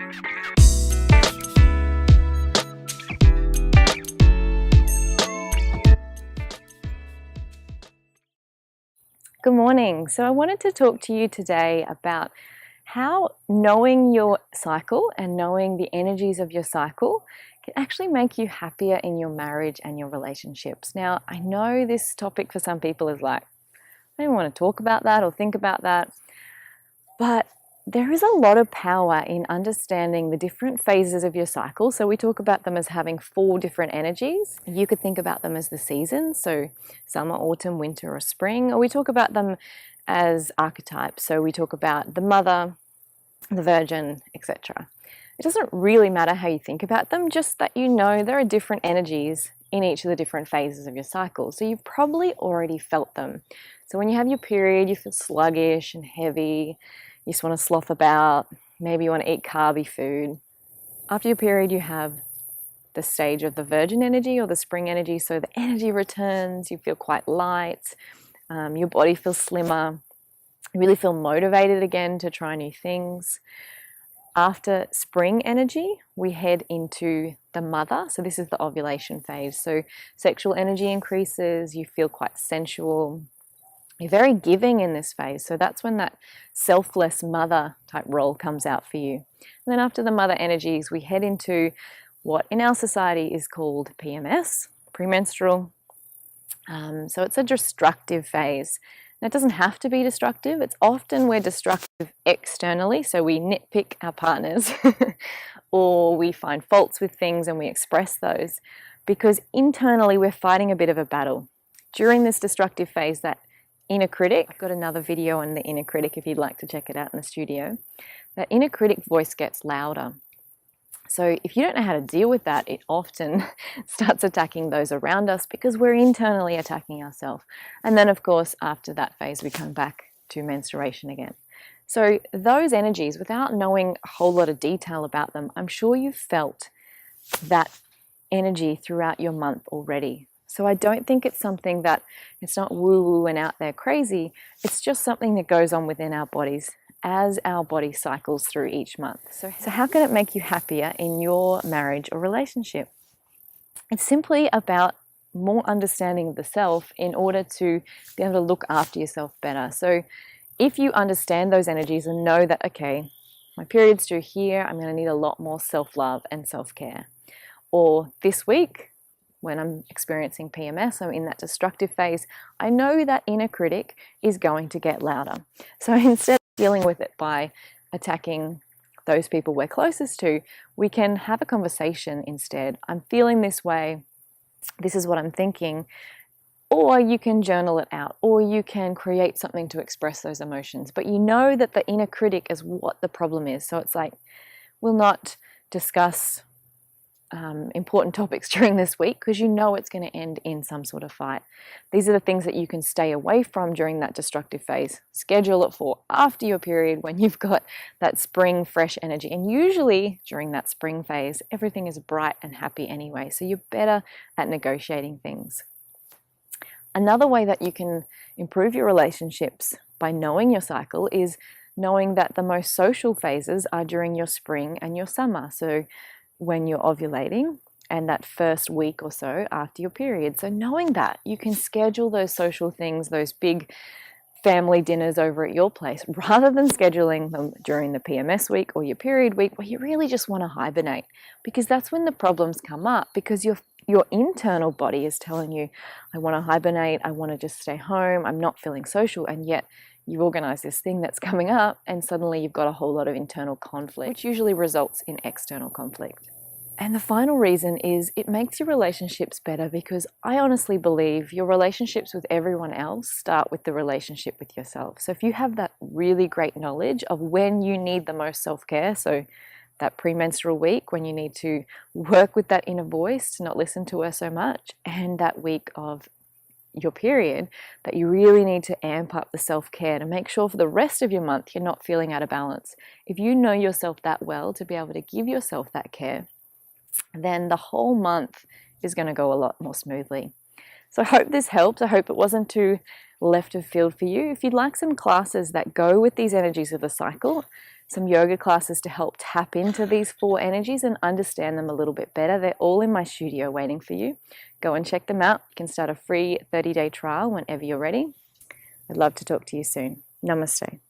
Good morning. So I wanted to talk to you today about how knowing your cycle and knowing the energies of your cycle can actually make you happier in your marriage and your relationships. Now, I know this topic for some people is like, I don't want to talk about that or think about that, but there is a lot of power in understanding the different phases of your cycle. So we talk about them as having 4 different energies. You could think about them as the seasons, so summer, autumn, winter, or spring, or we talk about them as archetypes. So we talk about the mother, the virgin, etc. It doesn't really matter how you think about them, just that you know there are different energies in each of the different phases of your cycle. So you've probably already felt them. So when you have your period, you feel sluggish and heavy. You just want to sloth about, maybe you want to eat carby food. After your period, you have the stage of the virgin energy or the spring energy. So the energy returns, you feel quite light, your body feels slimmer, you really feel motivated again to try new things. After spring energy, we head into the mother. So this is the ovulation phase. So sexual energy increases, you feel quite sensual. You're very giving in this phase, so that's when that selfless mother type role comes out for you. And then after the mother energies, we head into what in our society is called PMS, premenstrual. So it's a destructive phase. Now, it doesn't have to be destructive. It's often we're destructive externally, so we nitpick our partners or we find faults with things and we express those because internally we're fighting a bit of a battle. During this destructive phase, that inner critic, I've got another video on the inner critic if you'd like to check it out in the studio. That inner critic voice gets louder. So if you don't know how to deal with that, it often starts attacking those around us because we're internally attacking ourselves. And then of course, after that phase, we come back to menstruation again. So those energies, without knowing a whole lot of detail about them, I'm sure you've felt that energy throughout your month already. So I don't think it's something that, it's not woo-woo and out there crazy. It's just something that goes on within our bodies as our body cycles through each month. So how can it make you happier in your marriage or relationship? It's simply about more understanding of the self in order to be able to look after yourself better. So if you understand those energies and know that, okay, my period's due here, I'm going to need a lot more self-love and self-care. Or this week, when I'm experiencing PMS, I'm in that destructive phase, I know that inner critic is going to get louder. So instead of dealing with it by attacking those people we're closest to, we can have a conversation instead. I'm feeling this way, this is what I'm thinking, or you can journal it out, or you can create something to express those emotions. But you know that the inner critic is what the problem is. So it's like, we'll not discuss important topics during this week because you know it's going to end in some sort of fight. These are the things that you can stay away from during that destructive phase. Schedule it for after your period when you've got that spring fresh energy. And usually during that spring phase, everything is bright and happy anyway. So you're better at negotiating things. Another way that you can improve your relationships by knowing your cycle is knowing that the most social phases are during your spring and your summer. So when you're ovulating and that first week or so after your period. So knowing that, you can schedule those social things, those big family dinners over at your place, rather than scheduling them during the PMS week or your period week where you really just want to hibernate, because that's when the problems come up, because your internal body is telling you, I want to hibernate, I want to just stay home, I'm not feeling social, and yet you've organized this thing that's coming up and suddenly you've got a whole lot of internal conflict, which usually results in external conflict. And the final reason is it makes your relationships better, because I honestly believe your relationships with everyone else start with the relationship with yourself. So if you have that really great knowledge of when you need the most self-care, so that premenstrual week when you need to work with that inner voice to not listen to her so much, and that week of your period that you really need to amp up the self-care to make sure for the rest of your month you're not feeling out of balance. If you know yourself that well to be able to give yourself that care, then the whole month is going to go a lot more smoothly. So I hope this helped. I hope it wasn't too left of field for you. If you'd like some classes that go with these energies of the cycle, some yoga classes to help tap into these 4 energies and understand them a little bit better, they're all in my studio waiting for you. Go and check them out. You can start a free 30-day trial whenever you're ready. I'd love to talk to you soon. Namaste.